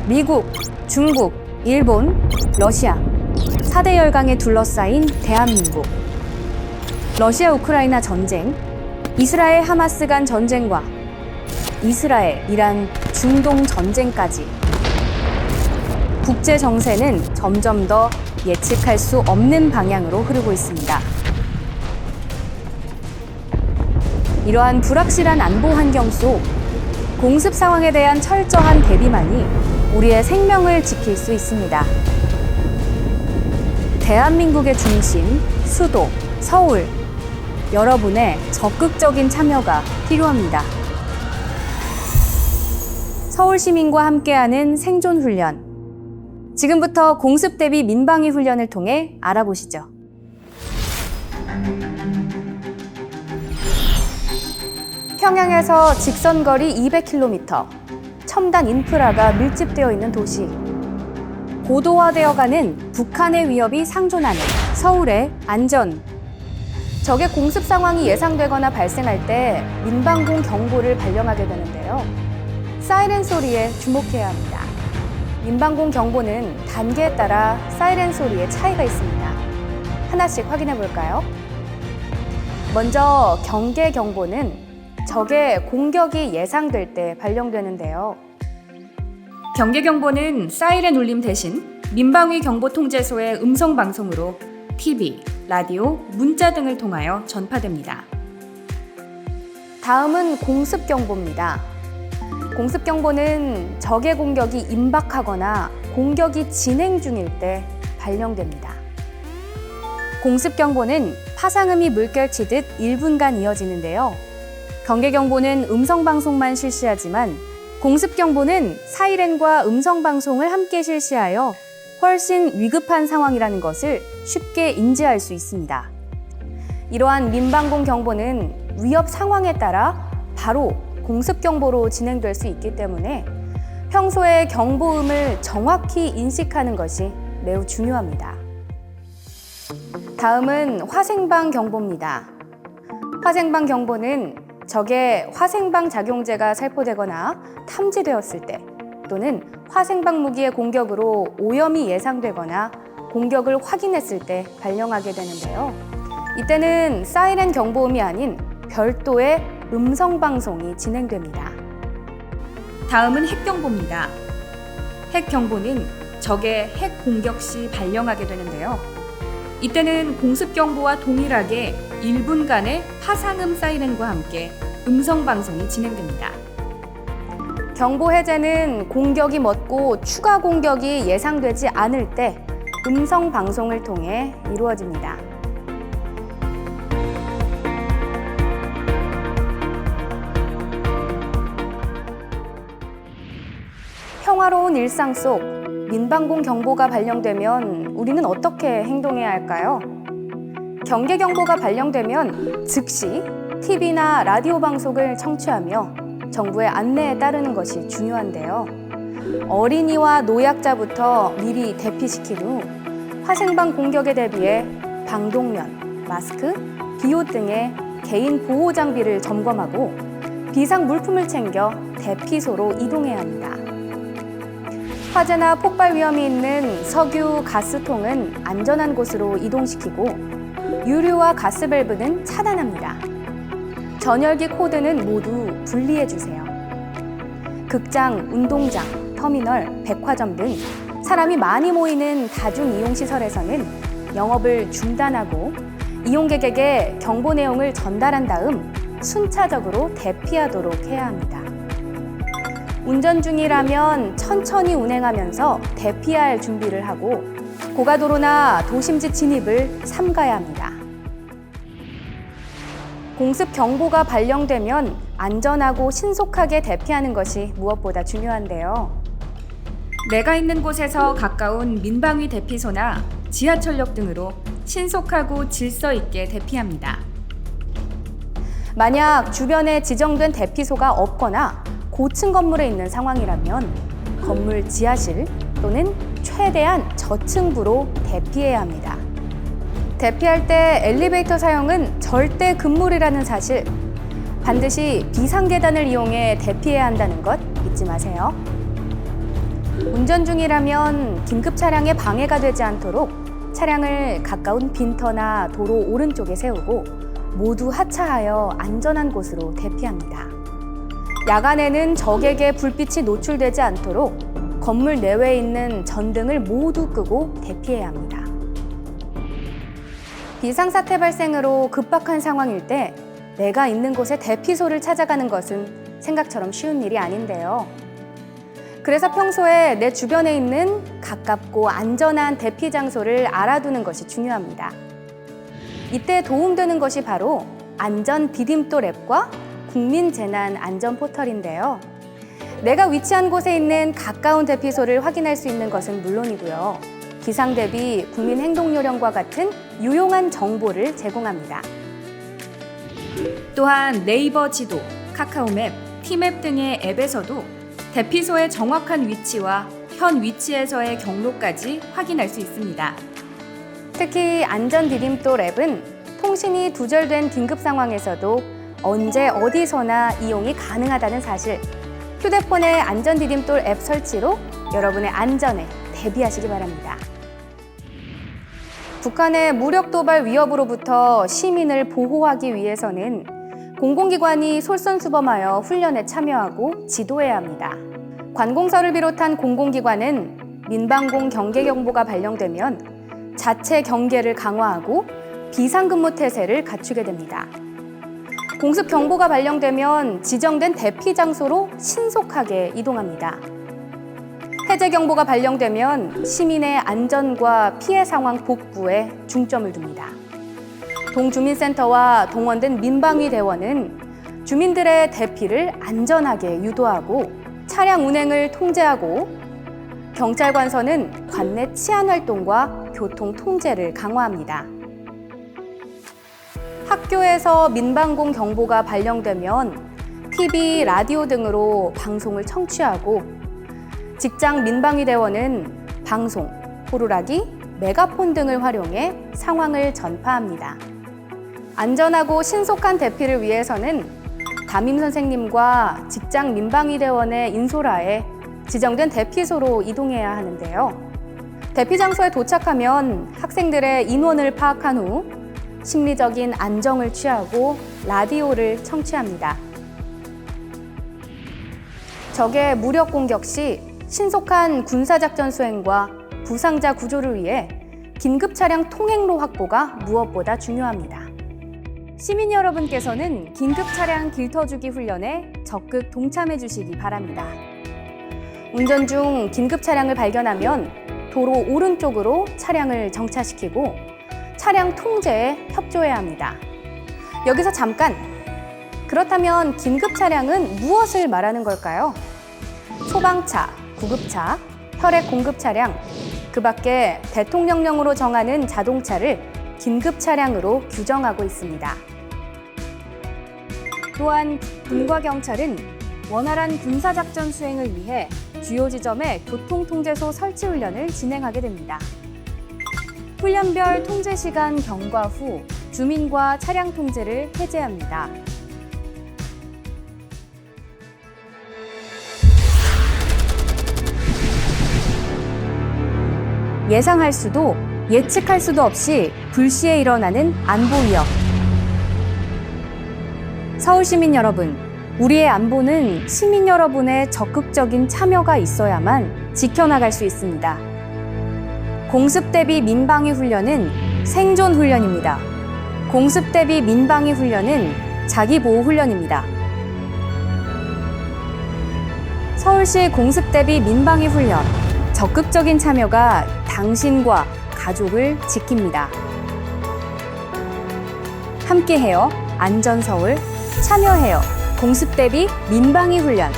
미국, 중국, 일본, 러시아 4대 열강에 둘러싸인 대한민국. 러시아 우크라이나 전쟁, 이스라엘 하마스 간 전쟁과 이스라엘 이란 중동 전쟁까지 국제 정세는 점점 더 예측할 수 없는 방향으로 흐르고 있습니다. 이러한 불확실한 안보 환경 속 공습 상황에 대한 철저한 대비만이 우리의 생명을 지킬 수 있습니다. 대한민국의 중심, 수도, 서울, 여러분의 적극적인 참여가 필요합니다. 서울 시민과 함께하는 생존 훈련. 지금부터 공습 대비 민방위 훈련을 통해 알아보시죠. 평양에서 직선거리 200km, 첨단 인프라가 밀집되어 있는 도시. 고도화되어가는 북한의 위협이 상존하는 서울의 안전. 적의 공습 상황이 예상되거나 발생할 때 민방공 경보를 발령하게 되는데요. 사이렌 소리에 주목해야 합니다. 민방공 경보는 단계에 따라 사이렌 소리의 차이가 있습니다. 하나씩 확인해 볼까요? 먼저 경계 경보는 적의 공격이 예상될 때 발령되는데요. 경계 경보는 사이렌 울림 대신 민방위 경보 통제소의 음성 방송으로 TV, 라디오, 문자 등을 통하여 전파됩니다. 다음은 공습 경보입니다. 공습 경보는 적의 공격이 임박하거나 공격이 진행 중일 때 발령됩니다. 공습 경보는 파상음이 물결치듯 1분간 이어지는데요. 경계 경보는 음성 방송만 실시하지만 공습 경보는 사이렌과 음성 방송을 함께 실시하여 훨씬 위급한 상황이라는 것을 쉽게 인지할 수 있습니다. 이러한 민방공 경보는 위협 상황에 따라 바로 공습 경보로 진행될 수 있기 때문에 평소에 경보음을 정확히 인식하는 것이 매우 중요합니다. 다음은 화생방 경보입니다. 화생방 경보는 적의 화생방 작용제가 살포되거나 탐지되었을 때 또는 화생방 무기의 공격으로 오염이 예상되거나 공격을 확인했을 때 발령하게 되는데요. 이때는 사이렌 경보음이 아닌 별도의 음성 방송이 진행됩니다. 다음은 핵 경보입니다. 핵 경보는 적의 핵 공격 시 발령하게 되는데요. 이때는 공습 경보와 동일하게 1분간의 파상음 사이렌과 함께 음성 방송이 진행됩니다. 경보 해제는 공격이 멎고 추가 공격이 예상되지 않을 때 음성 방송을 통해 이루어집니다. 평화로운 일상 속 민방공 경보가 발령되면 우리는 어떻게 행동해야 할까요? 경계 경보가 발령되면 즉시 TV나 라디오 방송을 청취하며 정부의 안내에 따르는 것이 중요한데요. 어린이와 노약자부터 미리 대피시킨 후 화생방 공격에 대비해 방독면, 마스크, 비옷 등의 개인 보호 장비를 점검하고 비상 물품을 챙겨 대피소로 이동해야 합니다. 화재나 폭발 위험이 있는 석유, 가스통은 안전한 곳으로 이동시키고 유류와 가스 밸브는 차단합니다. 전열기 코드는 모두 분리해주세요. 극장, 운동장, 터미널, 백화점 등 사람이 많이 모이는 다중이용시설에서는 영업을 중단하고 이용객에게 경보 내용을 전달한 다음 순차적으로 대피하도록 해야 합니다. 운전 중이라면 천천히 운행하면서 대피할 준비를 하고 고가도로나 도심지 진입을 삼가야 합니다. 공습 경보가 발령되면 안전하고 신속하게 대피하는 것이 무엇보다 중요한데요. 내가 있는 곳에서 가까운 민방위 대피소나 지하철역 등으로 신속하고 질서 있게 대피합니다. 만약 주변에 지정된 대피소가 없거나 고층 건물에 있는 상황이라면 건물 지하실 또는 최대한 저층부로 대피해야 합니다. 대피할 때 엘리베이터 사용은 절대 금물이라는 사실, 반드시 비상계단을 이용해 대피해야 한다는 것 잊지 마세요. 운전 중이라면 긴급 차량에 방해가 되지 않도록 차량을 가까운 빈터나 도로 오른쪽에 세우고 모두 하차하여 안전한 곳으로 대피합니다. 야간에는 적에게 불빛이 노출되지 않도록 건물 내외에 있는 전등을 모두 끄고 대피해야 합니다. 비상사태 발생으로 급박한 상황일 때 내가 있는 곳에 대피소를 찾아가는 것은 생각처럼 쉬운 일이 아닌데요. 그래서 평소에 내 주변에 있는 가깝고 안전한 대피 장소를 알아두는 것이 중요합니다. 이때 도움되는 것이 바로 안전 디딤돌 앱과 국민재난안전포털인데요. 내가 위치한 곳에 있는 가까운 대피소를 확인할 수 있는 것은 물론이고요. 기상대비 국민행동요령과 같은 유용한 정보를 제공합니다. 또한 네이버 지도, 카카오맵, 티맵 등의 앱에서도 대피소의 정확한 위치와 현 위치에서의 경로까지 확인할 수 있습니다. 특히 안전 디딤돌 앱은 통신이 두절된 긴급 상황에서도 언제 어디서나 이용이 가능하다는 사실, 휴대폰의 안전 디딤돌 앱 설치로 여러분의 안전에 대비하시기 바랍니다. 북한의 무력 도발 위협으로부터 시민을 보호하기 위해서는 공공기관이 솔선수범하여 훈련에 참여하고 지도해야 합니다. 관공서를 비롯한 공공기관은 민방공 경계 경보가 발령되면 자체 경계를 강화하고 비상근무 태세를 갖추게 됩니다. 공습 경보가 발령되면 지정된 대피 장소로 신속하게 이동합니다. 해제 경보가 발령되면 시민의 안전과 피해 상황 복구에 중점을 둡니다. 동주민센터와 동원된 민방위 대원은 주민들의 대피를 안전하게 유도하고 차량 운행을 통제하고, 경찰관서는 관내 치안 활동과 교통 통제를 강화합니다. 학교에서 민방공 경보가 발령되면 TV, 라디오 등으로 방송을 청취하고, 직장 민방위 대원은 방송, 호루라기, 메가폰 등을 활용해 상황을 전파합니다. 안전하고 신속한 대피를 위해서는 담임 선생님과 직장 민방위 대원의 인솔하에 지정된 대피소로 이동해야 하는데요. 대피 장소에 도착하면 학생들의 인원을 파악한 후 심리적인 안정을 취하고 라디오를 청취합니다. 적의 무력 공격 시 신속한 군사작전 수행과 부상자 구조를 위해 긴급 차량 통행로 확보가 무엇보다 중요합니다. 시민 여러분께서는 긴급 차량 길터주기 훈련에 적극 동참해 주시기 바랍니다. 운전 중 긴급 차량을 발견하면 도로 오른쪽으로 차량을 정차시키고 차량 통제에 협조해야 합니다. 여기서 잠깐! 그렇다면 긴급 차량은 무엇을 말하는 걸까요? 소방차, 구급차, 혈액 공급 차량, 그 밖에 대통령령으로 정하는 자동차를 긴급 차량으로 규정하고 있습니다. 또한 군과 경찰은 원활한 군사작전 수행을 위해 주요 지점에 교통통제소 설치 훈련을 진행하게 됩니다. 훈련별 통제 시간 경과 후 주민과 차량 통제를 해제합니다. 예상할 수도 예측할 수도 없이 불시에 일어나는 안보 위협. 서울 시민 여러분, 우리의 안보는 시민 여러분의 적극적인 참여가 있어야만 지켜나갈 수 있습니다. 공습 대비 민방위 훈련은 생존 훈련입니다. 공습 대비 민방위 훈련은 자기보호 훈련입니다. 서울시 공습 대비 민방위 훈련, 적극적인 참여가 당신과 가족을 지킵니다. 함께해요. 안전서울, 참여해요. 공습 대비 민방위 훈련.